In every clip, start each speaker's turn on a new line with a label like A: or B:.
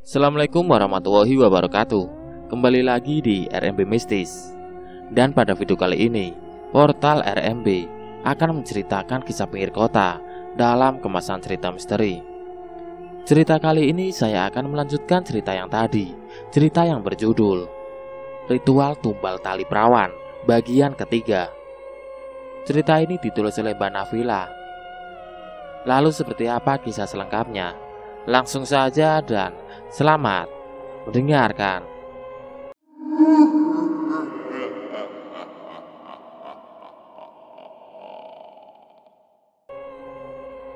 A: Assalamualaikum warahmatullahi wabarakatuh. Kembali lagi di RMB Mistis. Dan pada video kali ini, portal RMB akan menceritakan kisah pinggir kota dalam kemasan cerita misteri. Cerita kali ini saya akan melanjutkan cerita yang tadi, cerita yang berjudul Ritual Tumbal Tali Perawan bagian ketiga. Cerita ini ditulis oleh Mbak Nafila. Lalu seperti apa kisah selengkapnya? Langsung saja dan selamat mendengarkan.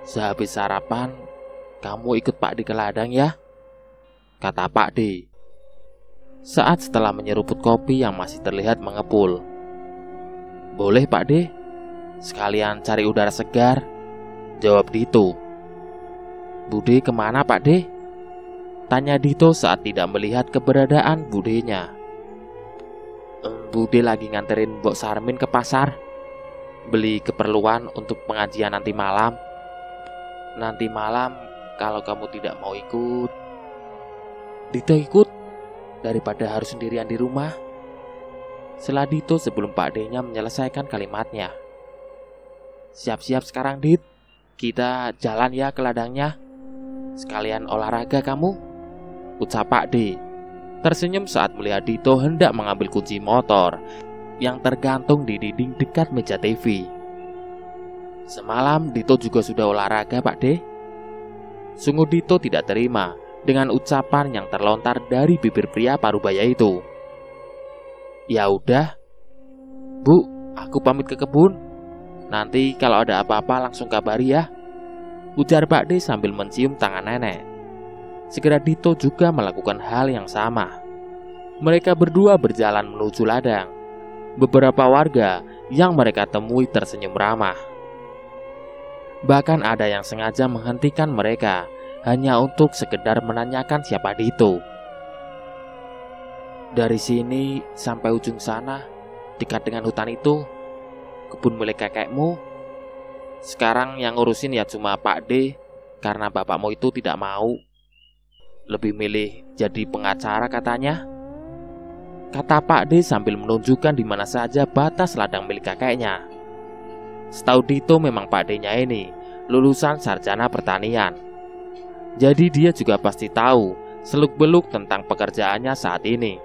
A: Sehabis sarapan, kamu ikut Pak D ke ladang ya? Kata Pak D saat setelah menyeruput kopi yang masih terlihat mengepul. Boleh Pak D, sekalian cari udara segar, jawab Dito. Bude kemana Pak D? Tanya Dito saat tidak melihat keberadaan budenya. Bude lagi nganterin Mbok Sarmin ke pasar, beli keperluan untuk pengajian nanti malam. Nanti malam kalau kamu tidak mau ikut. Dito ikut daripada harus sendirian di rumah, sela Dito sebelum Pak D-nya menyelesaikan kalimatnya. Siap-siap sekarang Dit, kita jalan ya ke ladangnya. Sekalian olahraga kamu, ucap Pak D tersenyum saat melihat Dito hendak mengambil kunci motor yang tergantung di dinding dekat meja TV. Semalam Dito juga sudah olahraga Pak D. Sungguh Dito tidak terima dengan ucapan yang terlontar dari bibir pria parubaya itu. Ya udah, Bu, aku pamit ke kebun. Nanti kalau ada apa-apa langsung kabari ya, ujar Pak D sambil mencium tangan nenek. Segera Dito juga melakukan hal yang sama. Mereka berdua berjalan menuju ladang. Beberapa warga yang mereka temui tersenyum ramah. Bahkan ada yang sengaja menghentikan mereka hanya untuk sekedar menanyakan siapa Dito. Dari sini sampai ujung sana, dekat dengan hutan itu, kebun milik kakekmu. Sekarang yang ngurusin ya cuma Pak D, karena bapakmu itu tidak mau. Lebih milih jadi pengacara katanya, kata Pak D sambil menunjukkan di mana saja batas ladang milik kakeknya. Setahu Dito memang Pak D-nya ini lulusan sarjana pertanian. Jadi dia juga pasti tahu seluk-beluk tentang pekerjaannya saat ini.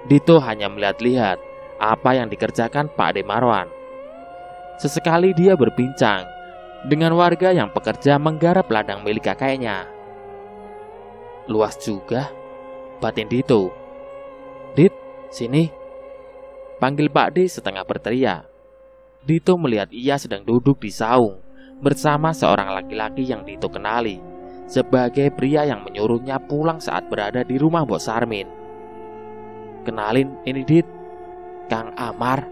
A: Dito hanya melihat-lihat apa yang dikerjakan Pak D Marwan. Sesekali dia berbincang dengan warga yang bekerja menggarap ladang milik kakeknya. Luas juga, batin Dito. Dit, sini, panggil Pak D setengah berteriak. Dito melihat ia sedang duduk di saung bersama seorang laki-laki yang Dito kenali sebagai pria yang menyuruhnya pulang saat berada di rumah Mbok Sarmin. Kenalin, ini Dit, Kang Amar,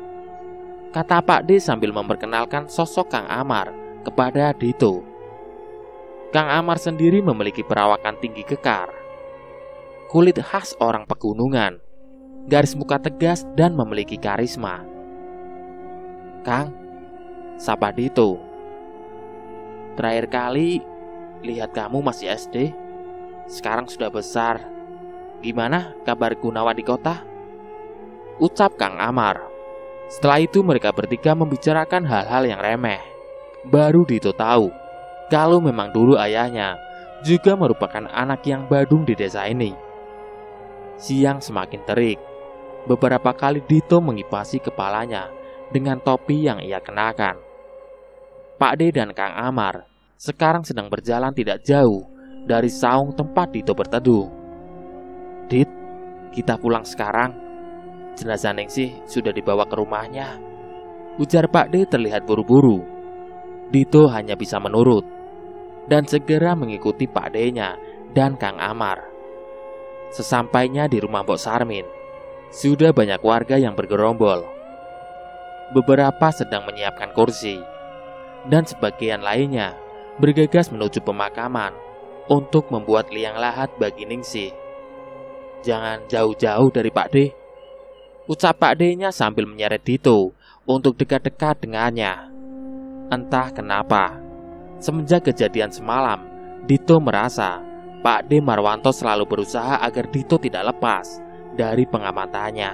A: kata Pak D sambil memperkenalkan sosok Kang Amar kepada Dito. Kang Amar sendiri memiliki perawakan tinggi kekar, kulit khas orang pegunungan, garis muka tegas dan memiliki karisma. Kang, sapa Dito. Terakhir kali lihat kamu masih SD, sekarang sudah besar. Gimana kabar Gunawan di kota? Ucap Kang Amar. Setelah itu mereka bertiga membicarakan hal-hal yang remeh. Baru Dito tahu kalau memang dulu ayahnya juga merupakan anak yang badung di desa ini. Siang semakin terik. Beberapa kali Dito mengipasi kepalanya dengan topi yang ia kenakan. Pak D dan Kang Amar sekarang sedang berjalan tidak jauh dari saung tempat Dito berteduh. Dit, kita pulang sekarang. Jenazah Ningsih sudah dibawa ke rumahnya, ujar Pak D terlihat buru-buru. Dito hanya bisa menurut dan segera mengikuti Pak D-nya dan Kang Amar. Sesampainya di rumah Mbok Sarmin, sudah banyak warga yang bergerombol. Beberapa sedang menyiapkan kursi, dan sebagian lainnya bergegas menuju pemakaman untuk membuat liang lahat bagi Ningsih. Jangan jauh-jauh dari Pak D, ucap Pak D-nya sambil menyeret Dito untuk dekat-dekat dengannya. Entah kenapa, semenjak kejadian semalam, Dito merasa Pak D Marwanto selalu berusaha agar Dito tidak lepas dari pengamatannya.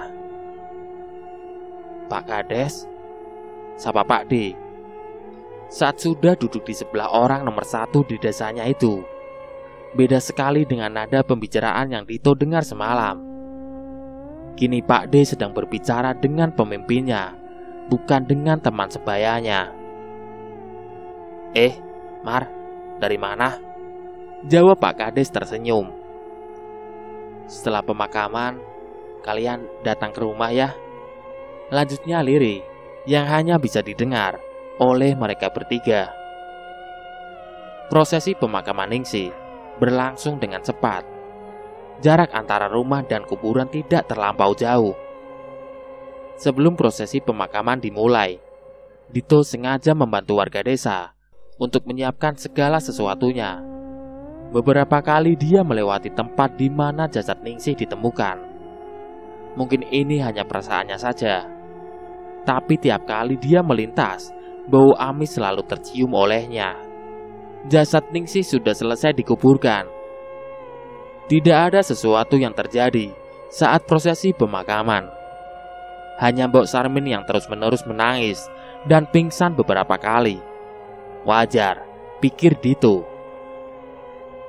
A: "Pak Kades," sapa Pak D saat sudah duduk di sebelah orang nomor 1 di desanya itu. Beda sekali dengan nada pembicaraan yang Dito dengar semalam. Kini Pak D sedang berbicara dengan pemimpinnya, bukan dengan teman sebayanya. Mar, dari mana?" jawab Pak Kades tersenyum. "Setelah pemakaman, kalian datang ke rumah ya," lanjutnya lirih yang hanya bisa didengar oleh mereka bertiga. Prosesi pemakaman Ningsih berlangsung dengan cepat. Jarak antara rumah dan kuburan tidak terlampau jauh. Sebelum prosesi pemakaman dimulai, Dito sengaja membantu warga desa untuk menyiapkan segala sesuatunya. Beberapa kali dia melewati tempat di mana jasad Ningsih ditemukan. Mungkin ini hanya perasaannya saja, tapi tiap kali dia melintas, bau amis selalu tercium olehnya. Jasad Ningsih sudah selesai dikuburkan. Tidak ada sesuatu yang terjadi saat prosesi pemakaman. Hanya Mbok Sarmin yang terus-menerus menangis dan pingsan beberapa kali. Wajar, pikir Dito,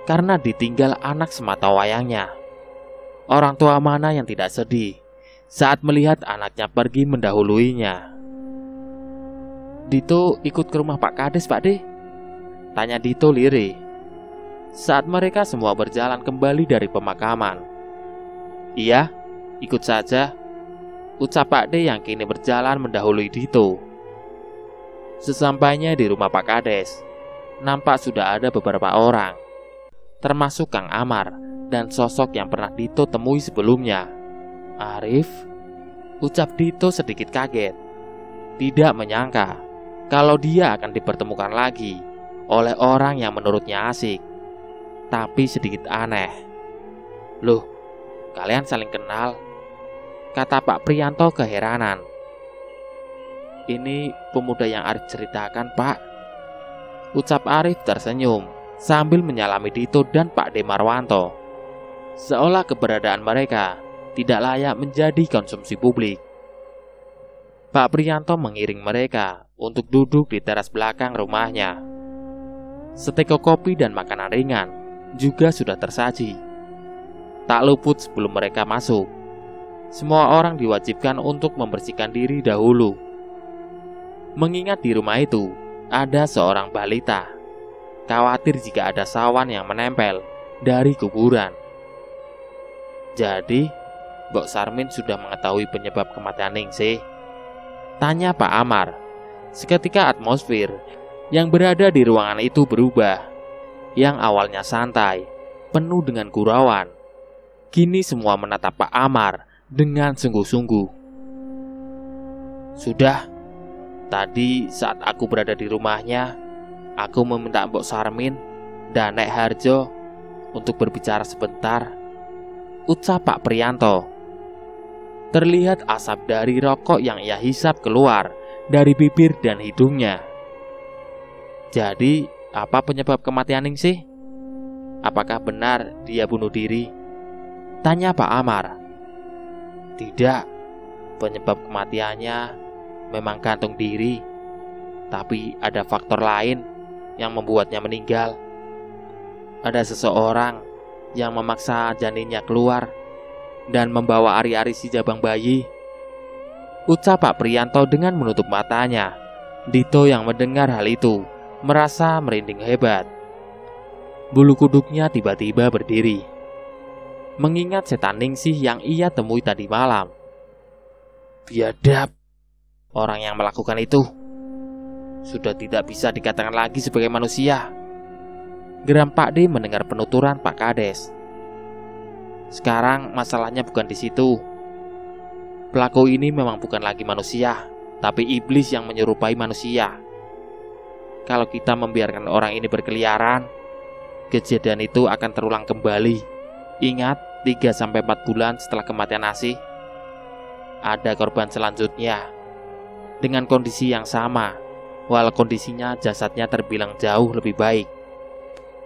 A: karena ditinggal anak semata wayangnya. Orang tua mana yang tidak sedih saat melihat anaknya pergi mendahuluinya? "Dito ikut ke rumah Pak Kades, Pak D?" tanya Dito lirih saat mereka semua berjalan kembali dari pemakaman. "Iya, ikut saja," ucap Pak D yang kini berjalan mendahului Dito. Sesampainya di rumah Pak Kades, nampak sudah ada beberapa orang, termasuk Kang Amar dan sosok yang pernah Dito temui sebelumnya. "Arif?" ucap Dito sedikit kaget. Tidak menyangka kalau dia akan dipertemukan lagi oleh orang yang menurutnya asik, tapi sedikit aneh. "Loh, kalian saling kenal?" kata Pak Priyanto keheranan. "Ini pemuda yang Arif ceritakan, Pak," ucap Arif tersenyum sambil menyalami Dito dan Pak D Marwanto, seolah keberadaan mereka tidak layak menjadi konsumsi publik. Pak Priyanto mengiring mereka untuk duduk di teras belakang rumahnya. Seteko kopi dan makanan ringan juga sudah tersaji. Tak luput sebelum mereka masuk, semua orang diwajibkan untuk membersihkan diri dahulu. Mengingat di rumah itu ada seorang balita, khawatir jika ada sawan yang menempel dari kuburan. "Jadi, Mbok Sarmin sudah mengetahui penyebab kematian Ningsih?" tanya Pak Amar. Seketika atmosfer yang berada di ruangan itu berubah. Yang awalnya santai, penuh dengan gurauan, kini semua menatap Pak Amar dengan sungguh-sungguh. "Sudah, tadi saat aku berada di rumahnya, aku meminta Mbok Sarmin dan Nek Harjo untuk berbicara sebentar," ucap Pak Priyanto. Terlihat asap dari rokok yang ia hisap keluar dari bibir dan hidungnya. "Jadi, apa penyebab kematian Ningsih? Apakah benar dia bunuh diri?" tanya Pak Amar. "Tidak, penyebab kematiannya memang gantung diri, tapi ada faktor lain yang membuatnya meninggal. Ada seseorang yang memaksa janinnya keluar dan membawa ari-ari si jabang bayi," ucap Pak Priyanto dengan menutup matanya. Dito yang mendengar hal itu merasa merinding hebat. Bulu kuduknya tiba-tiba berdiri, mengingat setan Ningsih yang ia temui tadi malam. Biadab, orang yang melakukan itu sudah tidak bisa dikatakan lagi sebagai manusia, geram Pak D mendengar penuturan Pak Kades. Sekarang masalahnya bukan di situ. Pelaku ini memang bukan lagi manusia, tapi iblis yang menyerupai manusia. Kalau kita membiarkan orang ini berkeliaran, kejadian itu akan terulang kembali. Ingat, 3-4 bulan setelah kematian Asih, ada korban selanjutnya dengan kondisi yang sama, walau kondisinya jasadnya terbilang jauh lebih baik,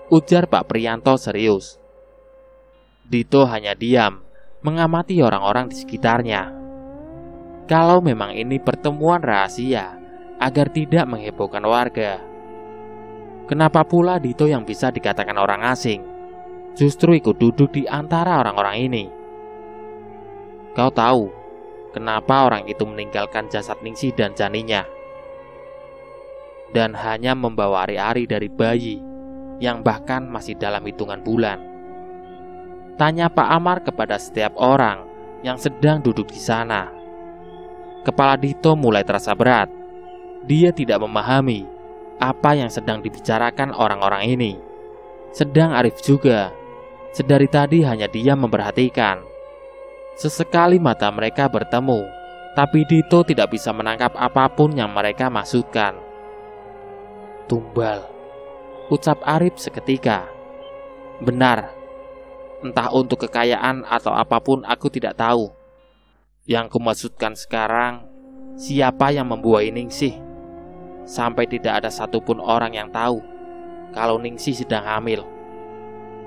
A: ujar Pak Priyanto serius. Dito hanya diam, mengamati orang-orang di sekitarnya. Kalau memang ini pertemuan rahasia, agar tidak menghebohkan warga. Kenapa pula Dito yang bisa dikatakan orang asing, justru ikut duduk di antara orang-orang ini? Kau tahu kenapa orang itu meninggalkan jasad Ningsih dan janinnya, dan hanya membawa ari-ari dari bayi yang bahkan masih dalam hitungan bulan? Tanya Pak Amar kepada setiap orang yang sedang duduk di sana. Kepala Dito mulai terasa berat. Dia tidak memahami apa yang sedang dibicarakan orang-orang ini. Sedang Arif juga. Sedari tadi hanya dia memperhatikan. Sesekali mata mereka bertemu, tapi Dito tidak bisa menangkap apapun yang mereka maksudkan. Tumbal, ucap Arif seketika. Benar. Entah untuk kekayaan atau apapun aku tidak tahu. Yang kumaksudkan sekarang, siapa yang membuai Ningsih? Sampai tidak ada satupun orang yang tahu kalau Ningsih sedang hamil,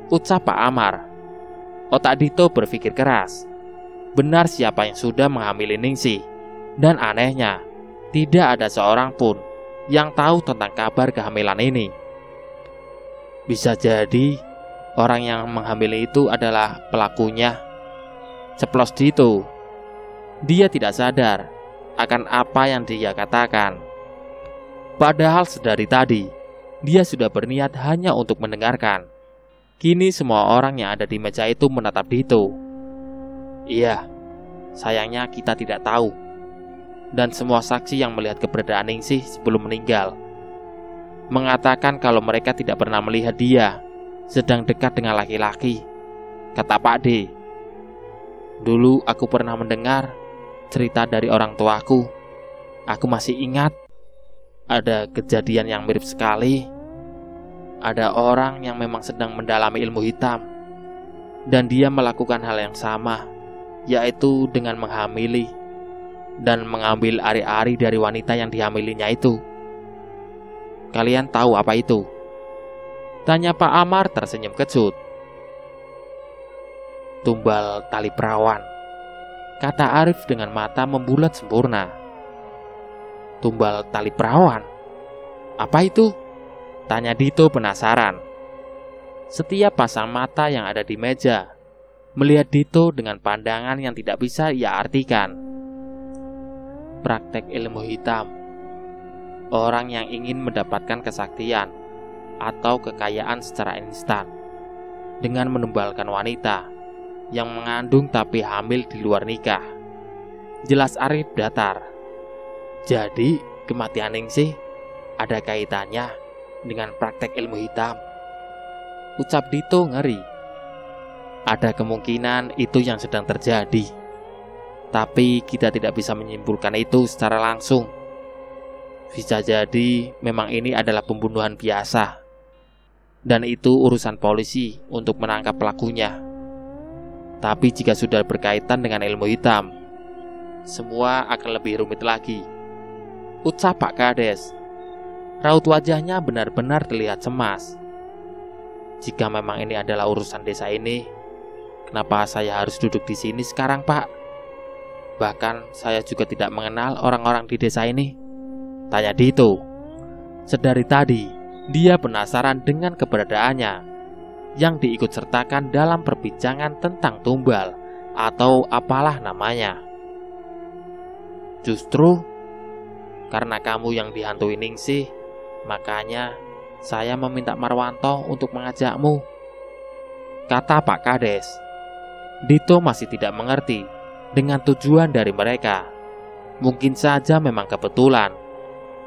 A: ucap Pak Amar. Otak Dito berpikir keras. Benar siapa yang sudah menghamili Ningsih, dan anehnya, tidak ada seorang pun yang tahu tentang kabar kehamilan ini. Bisa jadi orang yang menghamili itu adalah pelakunya, ceplos Dito. Dia tidak sadar akan apa yang dia katakan. Padahal sedari tadi, dia sudah berniat hanya untuk mendengarkan. Kini semua orang yang ada di meja itu menatap Dito. Iya, sayangnya kita tidak tahu. Dan semua saksi yang melihat keberadaan Ningsih sebelum meninggal mengatakan kalau mereka tidak pernah melihat dia sedang dekat dengan laki-laki, kata Pak D. Dulu aku pernah mendengar cerita dari orang tuaku. Aku masih ingat ada kejadian yang mirip sekali. Ada orang yang memang sedang mendalami ilmu hitam, dan dia melakukan hal yang sama, yaitu dengan menghamili dan mengambil ari-ari dari wanita yang dihamilinya itu. Kalian tahu apa itu? Tanya Pak Amar tersenyum kecut. Tumbal tali perawan, kata Arif dengan mata membulat sempurna. Tumbal tali perawan? Apa itu? Tanya Dito penasaran. Setiap pasang mata yang ada di meja melihat Dito dengan pandangan yang tidak bisa ia artikan. Praktek ilmu hitam. Orang yang ingin mendapatkan kesaktian atau kekayaan secara instan dengan menumbalkan wanita yang mengandung tapi hamil di luar nikah. Jelas Arif datar. Jadi kematian Ningsih ada kaitannya dengan praktek ilmu hitam, ucap Dito ngeri. Ada kemungkinan itu yang sedang terjadi, tapi kita tidak bisa menyimpulkan itu secara langsung. Bisa jadi memang ini adalah pembunuhan biasa, dan itu urusan polisi untuk menangkap pelakunya. Tapi jika sudah berkaitan dengan ilmu hitam, semua akan lebih rumit lagi, ucap Pak Kades. Raut wajahnya benar-benar terlihat cemas. Jika memang ini adalah urusan desa ini, kenapa saya harus duduk di sini sekarang, Pak? Bahkan saya juga tidak mengenal orang-orang di desa ini, tanya Dito. Sedari tadi, dia penasaran dengan keberadaannya yang diikut sertakan dalam perbincangan tentang tumbal atau apalah namanya. Justru karena kamu yang dihantui Ningsih, makanya saya meminta Marwanto untuk mengajakmu, kata Pak Kades. Dito masih tidak mengerti dengan tujuan dari mereka. Mungkin saja memang kebetulan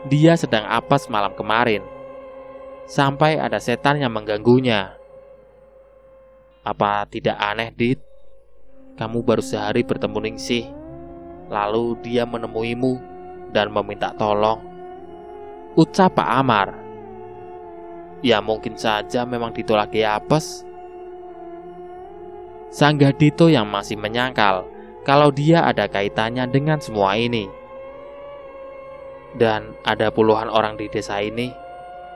A: dia sedang apes malam kemarin, sampai ada setan yang mengganggunya. Apa tidak aneh, Dit? Kamu baru sehari bertemu Ningsih, lalu dia menemuimu dan meminta tolong, ucap Pak Amar. Ya mungkin saja memang Dito lagi apes, sanggah Dito yang masih menyangkal kalau dia ada kaitannya dengan semua ini. Dan ada puluhan orang di desa ini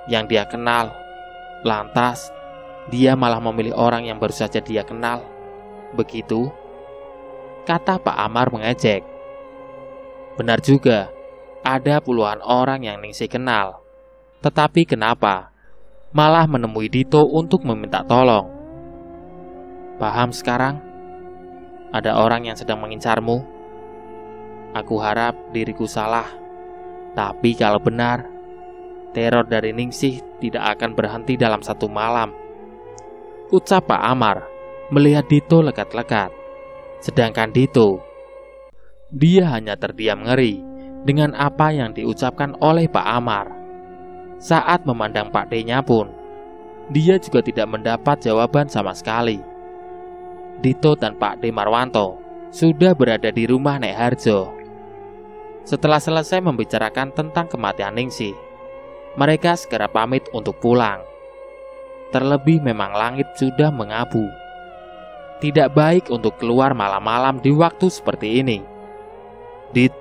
A: yang dia kenal. Lantas dia malah memilih orang yang baru saja dia kenal begitu?" kata Pak Amar mengejek. Benar juga, ada puluhan orang yang Ningsih kenal. Tetapi kenapa malah menemui Dito untuk meminta tolong? Paham sekarang? Ada orang yang sedang mengincarmu. Aku harap diriku salah. Tapi kalau benar, teror dari Ningsih tidak akan berhenti dalam satu malam, ucap Pak Amar melihat Dito lekat-lekat. Sedangkan Dito, dia hanya terdiam ngeri dengan apa yang diucapkan oleh Pak Amar. Saat memandang Pak D-nya pun, dia juga tidak mendapat jawaban sama sekali. Dito dan Pak D Marwanto sudah berada di rumah Nek Harjo. Setelah selesai membicarakan tentang kematian Ningsih, mereka segera pamit untuk pulang. Terlebih memang langit sudah mengabu. Tidak baik untuk keluar malam-malam di waktu seperti ini. "Dit,"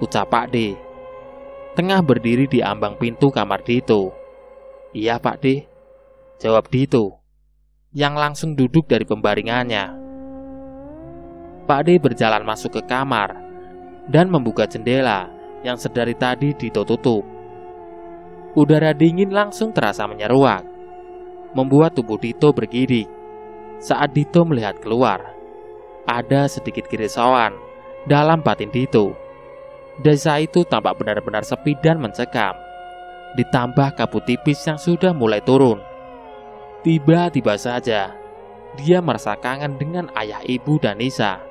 A: ucap Pak D, tengah berdiri di ambang pintu kamar Dito. "Iya Pak D," jawab Dito, yang langsung duduk dari pembaringannya. Pak D berjalan masuk ke kamar dan membuka jendela yang sedari tadi Dito tutup. Udara dingin langsung terasa menyeruak, membuat tubuh Dito bergidik. Saat Dito melihat keluar, ada sedikit kerisauan dalam batin Dito. Desa itu tampak benar-benar sepi dan mencekam, ditambah kabut tipis yang sudah mulai turun. Tiba-tiba saja dia merasa kangen dengan ayah, ibu, dan Nisa.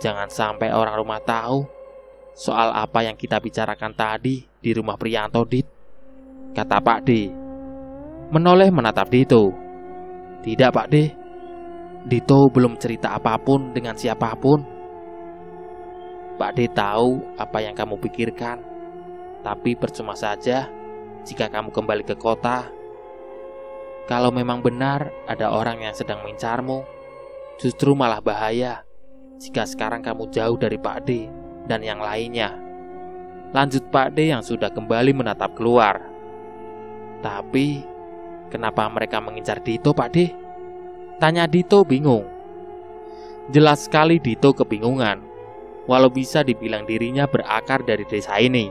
A: Jangan sampai orang rumah tahu soal apa yang kita bicarakan tadi di rumah Priyanto, Dit, kata Pak D, menoleh menatap Dito. "Tidak Pak D, Dito belum cerita apapun dengan siapapun." "Pak D tahu apa yang kamu pikirkan, tapi percuma saja jika kamu kembali ke kota. Kalau memang benar ada orang yang sedang mengincarmu, justru malah bahaya jika sekarang kamu jauh dari Pak D dan yang lainnya," lanjut Pak D yang sudah kembali menatap keluar. "Tapi kenapa mereka mengincar Dito Pak D?" tanya Dito bingung. Jelas sekali Dito kebingungan, walau bisa dibilang dirinya berakar dari desa ini.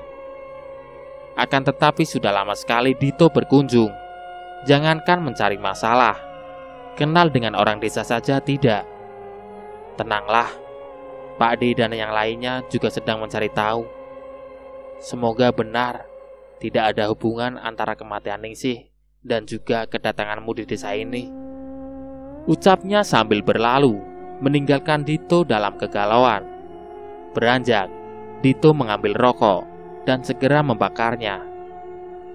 A: Akan tetapi sudah lama sekali Dito berkunjung. Jangankan mencari masalah, kenal dengan orang desa saja tidak. Tenanglah, Pak D dan yang lainnya juga sedang mencari tahu. Semoga benar tidak ada hubungan antara kematian Ningsih dan juga kedatanganmu di desa ini, ucapnya sambil berlalu, meninggalkan Dito dalam kegalauan. Beranjak, Dito mengambil rokok dan segera membakarnya.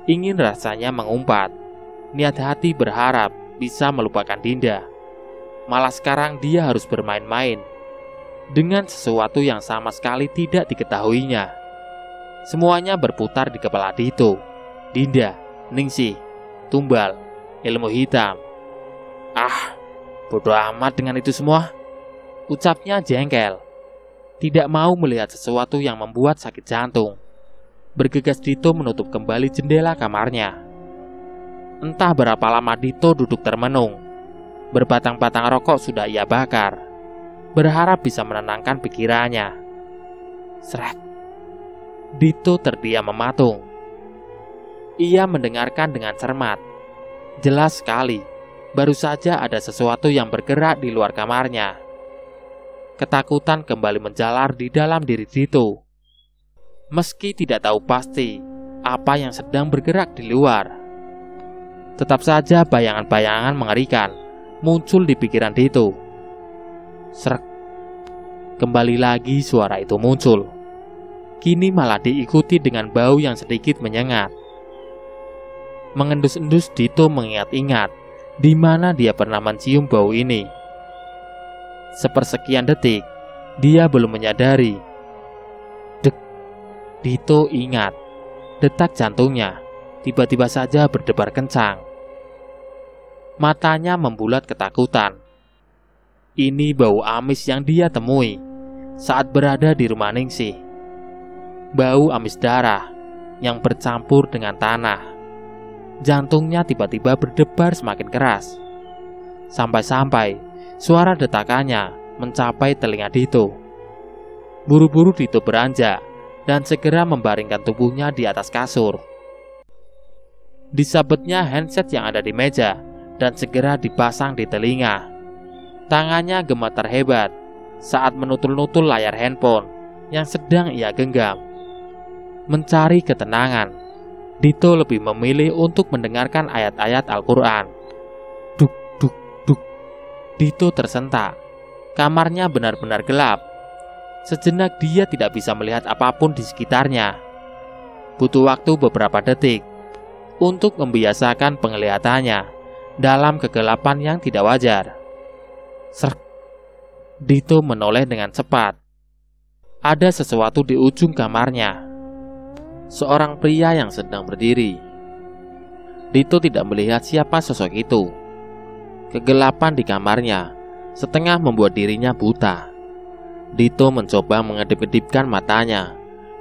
A: Ingin rasanya mengumpat, niat hati berharap bisa melupakan Dinda. Malah sekarang dia harus bermain-main dengan sesuatu yang sama sekali tidak diketahuinya. Semuanya berputar di kepala Dito. Dinda, Ningsih, Tumbal, ilmu hitam. "Ah, bodoh amat dengan itu semua," ucapnya jengkel. Tidak mau melihat sesuatu yang membuat sakit jantung. Bergegas Dito menutup kembali jendela kamarnya. Entah berapa lama Dito duduk termenung. Berbatang-batang rokok sudah ia bakar, berharap bisa menenangkan pikirannya. Seret. Dito terdiam mematung. Ia mendengarkan dengan cermat. Jelas sekali, baru saja ada sesuatu yang bergerak di luar kamarnya. Ketakutan kembali menjalar di dalam diri Dito. Meski tidak tahu pasti apa yang sedang bergerak di luar, tetap saja bayangan-bayangan mengerikan muncul di pikiran Dito. Srek. Kembali lagi suara itu muncul. Kini malah diikuti dengan bau yang sedikit menyengat. Mengendus-endus Dito mengingat-ingat di mana dia pernah mencium bau ini. Sepersekian detik, dia belum menyadari. Dek. Dito ingat, detak jantungnya tiba-tiba saja berdebar kencang. Matanya membulat ketakutan. Ini bau amis yang dia temui saat berada di rumah Ningsih. Bau amis darah yang bercampur dengan tanah. Jantungnya tiba-tiba berdebar semakin keras. Sampai-sampai suara detakannya mencapai telinga Dito. Buru-buru Dito beranjak dan segera membaringkan tubuhnya di atas kasur. Disabetnya handset yang ada di meja dan segera dipasang di telinga. Tangannya gemetar hebat saat menutul-nutul layar handphone yang sedang ia genggam. Mencari ketenangan, Dito lebih memilih untuk mendengarkan ayat-ayat Al-Quran. Duk, duk, duk. Dito tersentak. Kamarnya benar-benar gelap. Sejenak dia tidak bisa melihat apapun di sekitarnya. Butuh waktu beberapa detik untuk membiasakan penglihatannya dalam kegelapan yang tidak wajar. Serk. Dito menoleh dengan cepat. Ada sesuatu di ujung kamarnya. Seorang pria yang sedang berdiri. Dito tidak melihat siapa sosok itu. Kegelapan di kamarnya setengah membuat dirinya buta. Dito mencoba mengedip-edipkan matanya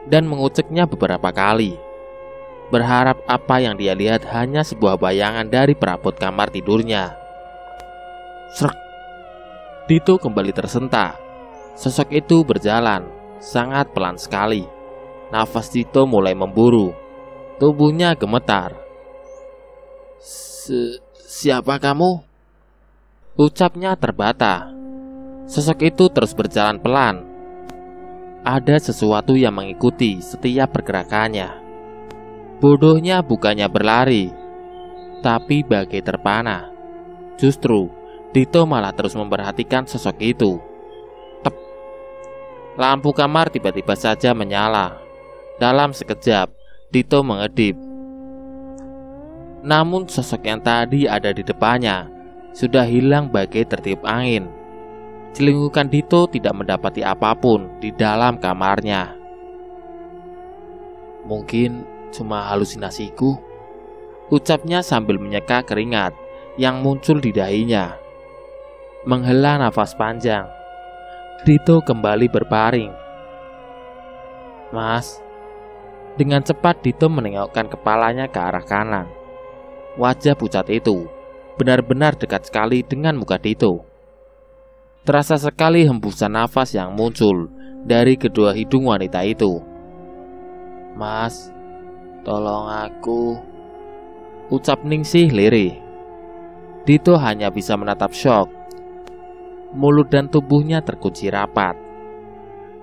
A: dan menguceknya beberapa kali, berharap apa yang dia lihat hanya sebuah bayangan dari perabot kamar tidurnya. Srek. Dito kembali tersentak. Sosok itu berjalan sangat pelan sekali. Nafas Dito mulai memburu. Tubuhnya gemetar. Siapa kamu? Ucapnya terbata. Sosok itu terus berjalan pelan. Ada sesuatu yang mengikuti setiap pergerakannya. Bodohnya bukannya berlari, tapi bagai terpana. Justru Dito malah terus memperhatikan sosok itu. Tep. Lampu kamar tiba-tiba saja menyala. Dalam sekejap Dito mengedip. Namun sosok yang tadi ada di depannya sudah hilang bagai tertiup angin. Celingkukan Dito tidak mendapati apapun di dalam kamarnya. Mungkin cuma halusinasiku, ucapnya sambil menyeka keringat yang muncul di dahinya. Menghela nafas panjang, Dito kembali berbaring. Mas. Dengan cepat Dito menengokkan kepalanya ke arah kanan. Wajah pucat itu benar-benar dekat sekali dengan muka Dito. Terasa sekali hembusan nafas yang muncul dari kedua hidung wanita itu. Mas, tolong aku, ucap Ningsih lirih. Dito hanya bisa menatap syok. Mulut dan tubuhnya terkunci rapat.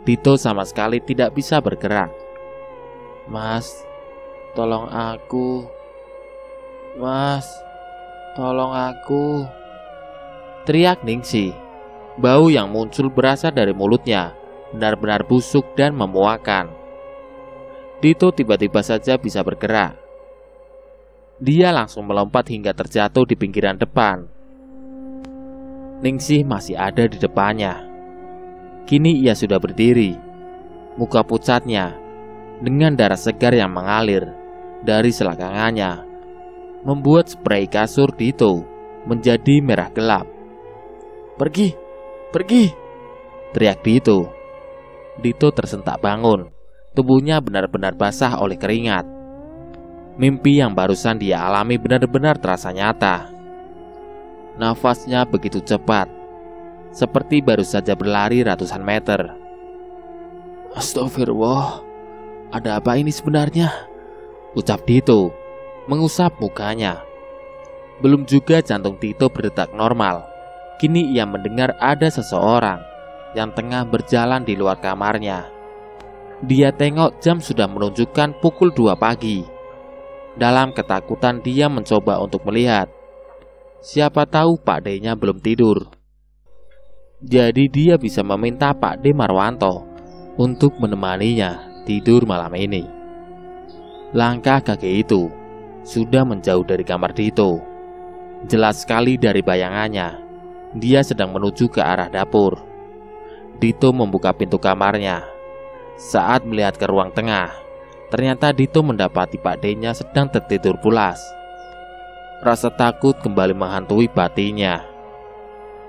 A: Dito sama sekali tidak bisa bergerak. Mas, tolong aku. Mas, tolong aku, teriak Ningsih. Bau yang muncul berasal dari mulutnya benar-benar busuk dan memuakan. Dito tiba-tiba saja bisa bergerak. Dia langsung melompat hingga terjatuh di pinggiran depan. Ningsih masih ada di depannya. Kini ia sudah berdiri. Muka pucatnya dengan darah segar yang mengalir dari selangkangannya membuat spray kasur Dito menjadi merah gelap. Pergi! Pergi! Teriak Dito. Dito tersentak bangun. Tubuhnya benar-benar basah oleh keringat. Mimpi yang barusan dia alami benar-benar terasa nyata. Nafasnya begitu cepat, seperti baru saja berlari ratusan meter. Astagfirullah, ada apa ini sebenarnya? Ucap Dito, mengusap mukanya. Belum juga jantung Dito berdetak normal. Kini ia mendengar ada seseorang yang tengah berjalan di luar kamarnya. Dia tengok jam sudah menunjukkan pukul 2 pagi. Dalam ketakutan dia mencoba untuk melihat. Siapa tahu Pak D-nya belum tidur. Jadi dia bisa meminta Pak D Marwanto untuk menemaninya tidur malam ini. Langkah kaki itu sudah menjauh dari kamar Dito. Jelas sekali dari bayangannya. Dia sedang menuju ke arah dapur. Dito membuka pintu kamarnya. Saat melihat ke ruang tengah, ternyata Dito mendapati Pak D-nya sedang tertidur pulas. Rasa takut kembali menghantui batinnya.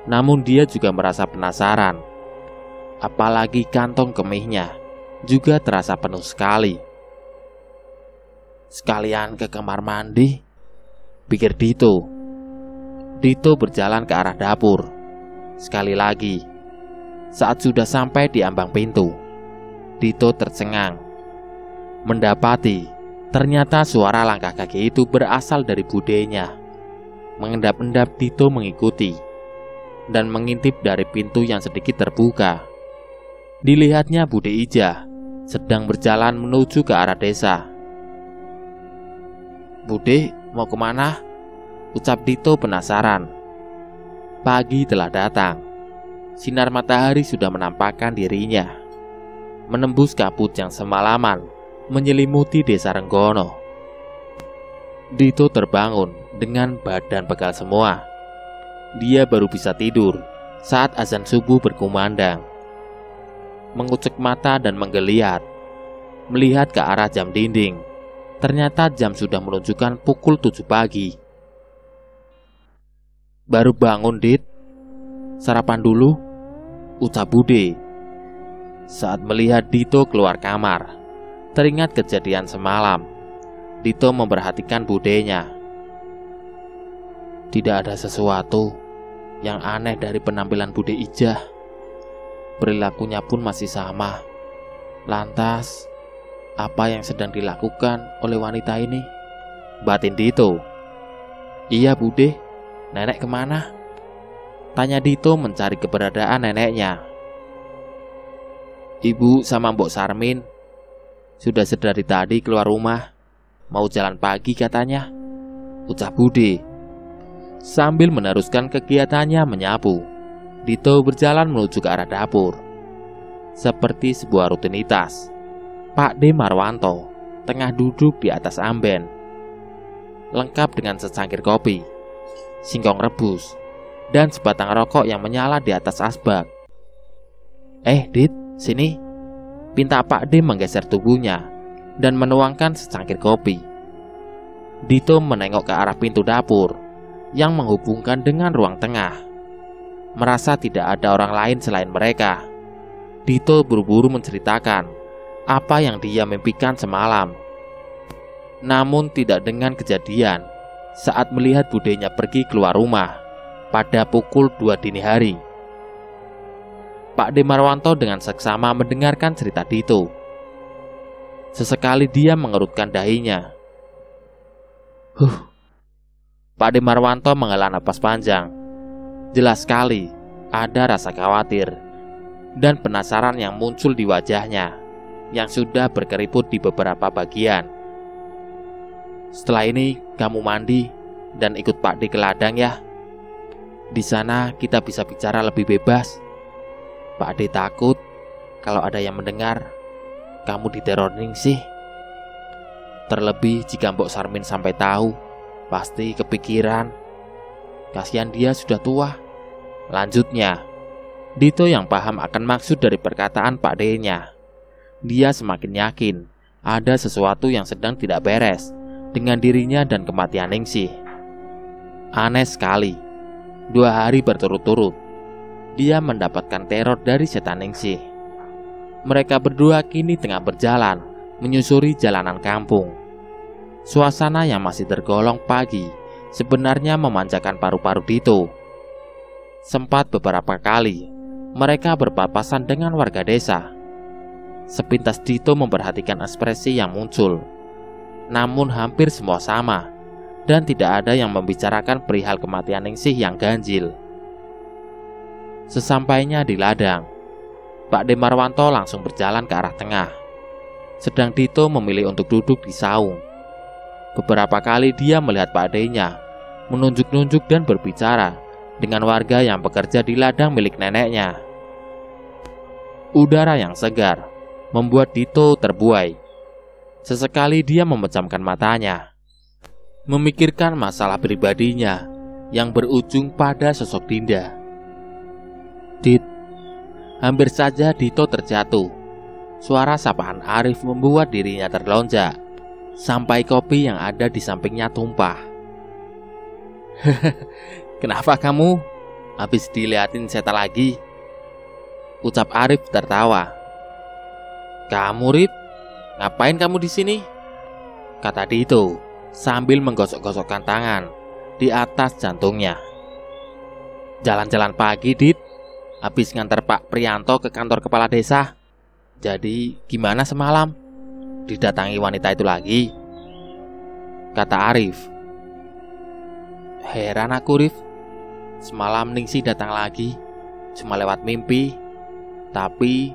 A: Namun dia juga merasa penasaran. Apalagi kantong kemihnya juga terasa penuh sekali. Sekalian ke kamar mandi, pikir Dito. Dito berjalan ke arah dapur. Sekali lagi, saat sudah sampai di ambang pintu, Dito tercengang mendapati ternyata suara langkah kaki itu berasal dari budenya. Mengendap-endap, Dito mengikuti dan mengintip dari pintu yang sedikit terbuka. Dilihatnya Bude Ija sedang berjalan menuju ke arah desa. "Bude, mau kemana?" ucap Dito penasaran. Pagi telah datang. Sinar matahari sudah menampakkan dirinya, menembus kabut yang semalaman menyelimuti desa Renggono. Dito terbangun dengan badan pegal semua. Dia baru bisa tidur saat azan subuh berkumandang. Mengucek mata dan menggeliat, melihat ke arah jam dinding. Ternyata jam sudah menunjukkan pukul 7 pagi. "Baru bangun, Dit? Sarapan dulu," ucap Bude. Saat melihat Dito keluar kamar, teringat kejadian semalam. Dito memperhatikan budenya. Tidak ada sesuatu yang aneh dari penampilan Bude Ija. Perilakunya pun masih sama. Lantas, apa yang sedang dilakukan oleh wanita ini? Batin Dito. "Iya, Bude. Nenek kemana?" tanya Dito mencari keberadaan neneknya. "Ibu sama Mbok Sarmin sudah sedari tadi keluar rumah, mau jalan pagi katanya," ucap Bude. Sambil meneruskan kegiatannya menyapu, Dito berjalan menuju ke arah dapur. Seperti sebuah rutinitas, Pak D Marwanto tengah duduk di atas amben, lengkap dengan secangkir kopi, singkong rebus, dan sebatang rokok yang menyala di atas asbak. Dit, sini," pinta Pak D menggeser tubuhnya dan menuangkan secangkir kopi. Dito menengok ke arah pintu dapur yang menghubungkan dengan ruang tengah. Merasa tidak ada orang lain selain mereka, Dito buru-buru menceritakan apa yang dia mimpikan semalam. Namun tidak dengan kejadian saat melihat budenya pergi keluar rumah pada pukul 2 dini hari. Pak D Marwanto dengan seksama mendengarkan cerita Dito. Sesekali dia mengerutkan dahinya. Pak D Marwanto menghela napas panjang. Jelas sekali ada rasa khawatir dan penasaran yang muncul di wajahnya yang sudah berkeriput di beberapa bagian. "Setelah ini kamu mandi dan ikut Pak D ke ladang ya. Di sana kita bisa bicara lebih bebas. Pak D takut kalau ada yang mendengar kamu diteror Ningsih. Terlebih jika Mbok Sarmin sampai tahu, pasti kepikiran. Kasihan dia sudah tua," lanjutnya. Dito yang paham akan maksud dari perkataan Pak D-nya. Dia semakin yakin ada sesuatu yang sedang tidak beres dengan dirinya dan kematian Ningsih. Aneh sekali, 2 hari berturut-turut dia mendapatkan teror dari setan Ningsih. Mereka berdua kini tengah berjalan menyusuri jalanan kampung. Suasana yang masih tergolong pagi sebenarnya memanjakan paru-paru Dito. Sempat beberapa kali mereka berpapasan dengan warga desa. Sepintas Dito memperhatikan ekspresi yang muncul, namun hampir semua sama, dan tidak ada yang membicarakan perihal kematian Ningsih yang ganjil. Sesampainya di ladang, Pak D Marwanto langsung berjalan ke arah tengah, sedang Dito memilih untuk duduk di saung. Beberapa kali dia melihat Pak D-nya menunjuk-nunjuk dan berbicara dengan warga yang bekerja di ladang milik neneknya. Udara yang segar membuat Dito terbuai. Sesekali dia memejamkan matanya, memikirkan masalah pribadinya yang berujung pada sosok Dinda. "Dit," hampir saja Dito terjatuh. Suara sapaan Arif membuat dirinya terlonjak, sampai kopi yang ada di sampingnya tumpah. "Kenapa kamu? Habis diliatin setan lagi?" ucap Arif tertawa. "Kamu, Rip, ngapain kamu di sini?" kata Dito sambil menggosok-gosokkan tangan di atas jantungnya. "Jalan-jalan pagi, Dit," habis ngantar Pak Prianto ke kantor kepala desa. Jadi gimana semalam? Didatangi wanita itu lagi?" kata Arif. "Heran aku, Rif. Semalam Ningsih datang lagi, cuma lewat mimpi. Tapi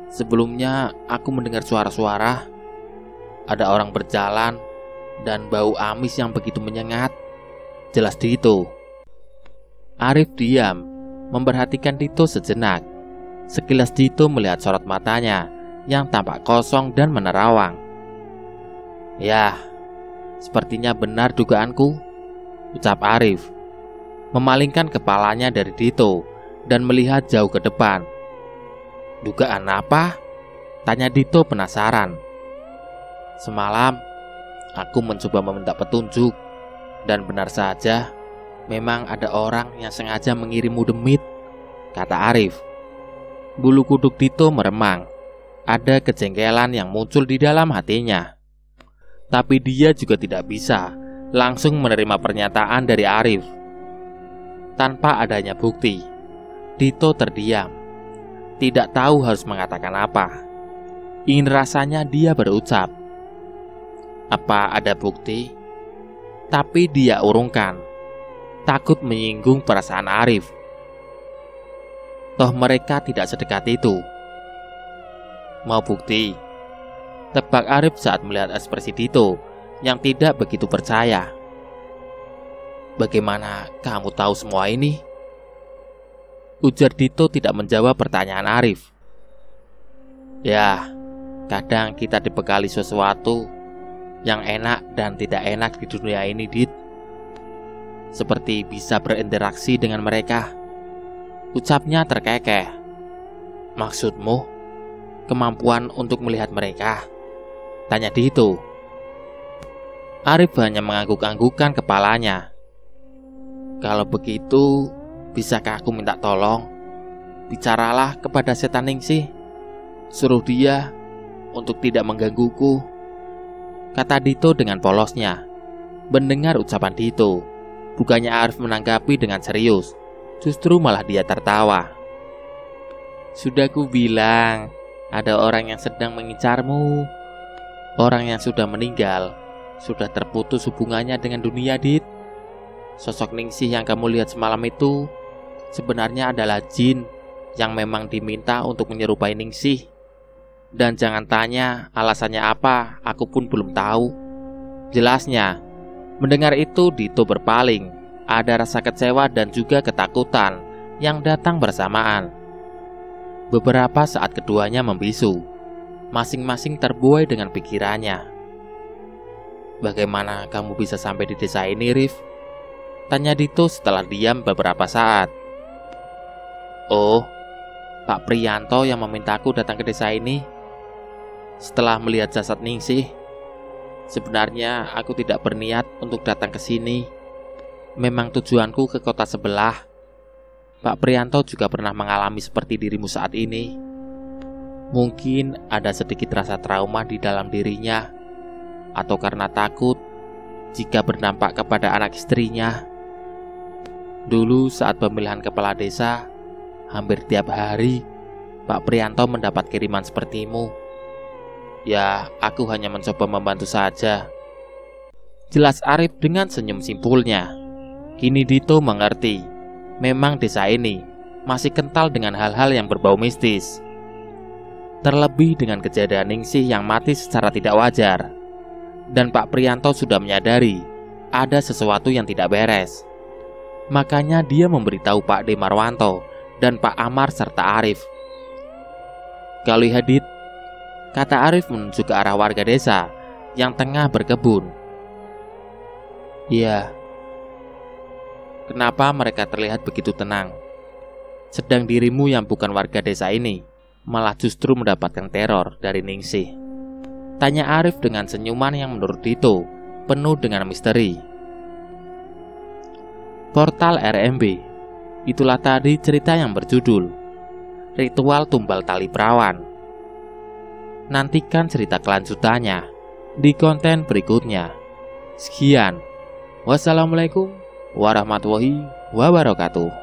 A: sebelumnya aku mendengar suara-suara. Ada orang berjalan dan bau amis yang begitu menyengat. Jelas Dito." Arif diam, memperhatikan Dito sejenak. Sekilas Dito melihat sorot matanya yang tampak kosong dan menerawang. "Ya, sepertinya benar dugaanku," ucap Arif, memalingkan kepalanya dari Dito dan melihat jauh ke depan. "Dugaan apa?" tanya Dito penasaran. "Semalam aku mencoba meminta petunjuk, dan benar saja memang ada orang yang sengaja mengirimmu demit," kata Arif. Bulu kuduk Dito meremang. Ada kejengkelan yang muncul di dalam hatinya. Tapi dia juga tidak bisa langsung menerima pernyataan dari Arif. Tanpa adanya bukti, Dito terdiam, tidak tahu harus mengatakan apa. Ingin rasanya dia berucap, "Apa ada bukti?" Tapi dia urungkan, takut menyinggung perasaan Arif. Toh mereka tidak sedekat itu. "Mau bukti?" tebak Arif saat melihat ekspresi Dito yang tidak begitu percaya. "Bagaimana kamu tahu semua ini?" ujar Dito tidak menjawab pertanyaan Arif. "Ya, kadang kita dibekali sesuatu yang enak dan tidak enak di dunia ini, Dit. Seperti bisa berinteraksi dengan mereka," ucapnya terkekeh. "Maksudmu, kemampuan untuk melihat mereka?" tanya Dito. Arif hanya mengangguk-anggukkan kepalanya. "Kalau begitu, bisakah aku minta tolong? Bicaralah kepada setan Ningsih. Suruh dia untuk tidak menggangguku," kata Dito dengan polosnya. Mendengar ucapan Dito, bukannya Arif menanggapi dengan serius, justru malah dia tertawa. "Sudah ku bilang, ada orang yang sedang mengincarmu. Orang yang sudah meninggal, sudah terputus hubungannya dengan dunia, Dit. Sosok Ningsih yang kamu lihat semalam itu sebenarnya adalah jin yang memang diminta untuk menyerupai Ningsih. Dan jangan tanya alasannya apa, aku pun belum tahu," jelasnya. Mendengar itu Dito berpaling. Ada rasa kecewa dan juga ketakutan yang datang bersamaan. Beberapa saat keduanya membisu, masing-masing terbuai dengan pikirannya. "Bagaimana kamu bisa sampai di desa ini, Rif?" tanya Dito setelah diam beberapa saat. "Oh, Pak Prianto yang memintaku datang ke desa ini. Setelah melihat jasad Ningsih, sebenarnya aku tidak berniat untuk datang ke sini. Memang tujuanku ke kota sebelah. Pak Prianto juga pernah mengalami seperti dirimu saat ini. Mungkin ada sedikit rasa trauma di dalam dirinya, atau karena takut jika berdampak kepada anak istrinya. Dulu saat pemilihan kepala desa, hampir tiap hari Pak Prianto mendapat kiriman sepertimu. Ya, aku hanya mencoba membantu saja," jelas Arif dengan senyum simpulnya. Kini Dito mengerti, memang desa ini masih kental dengan hal-hal yang berbau mistis. Terlebih dengan kejadian Ningsih yang mati secara tidak wajar. Dan Pak Prianto sudah menyadari ada sesuatu yang tidak beres. Makanya dia memberitahu Pak D. Marwanto dan Pak Amar serta Arif. "Kalau lihat, Dit," kata Arif menuju ke arah warga desa yang tengah berkebun. "Iya. Kenapa mereka terlihat begitu tenang? Sedang dirimu yang bukan warga desa ini malah justru mendapatkan teror dari Ningsih?" tanya Arif dengan senyuman yang menurut Dito penuh dengan misteri. Portal RMB. Itulah tadi cerita yang berjudul Ritual Tumbal Tali Perawan. Nantikan cerita kelanjutannya di konten berikutnya. Sekian. Wassalamualaikum warahmatullahi wabarakatuh.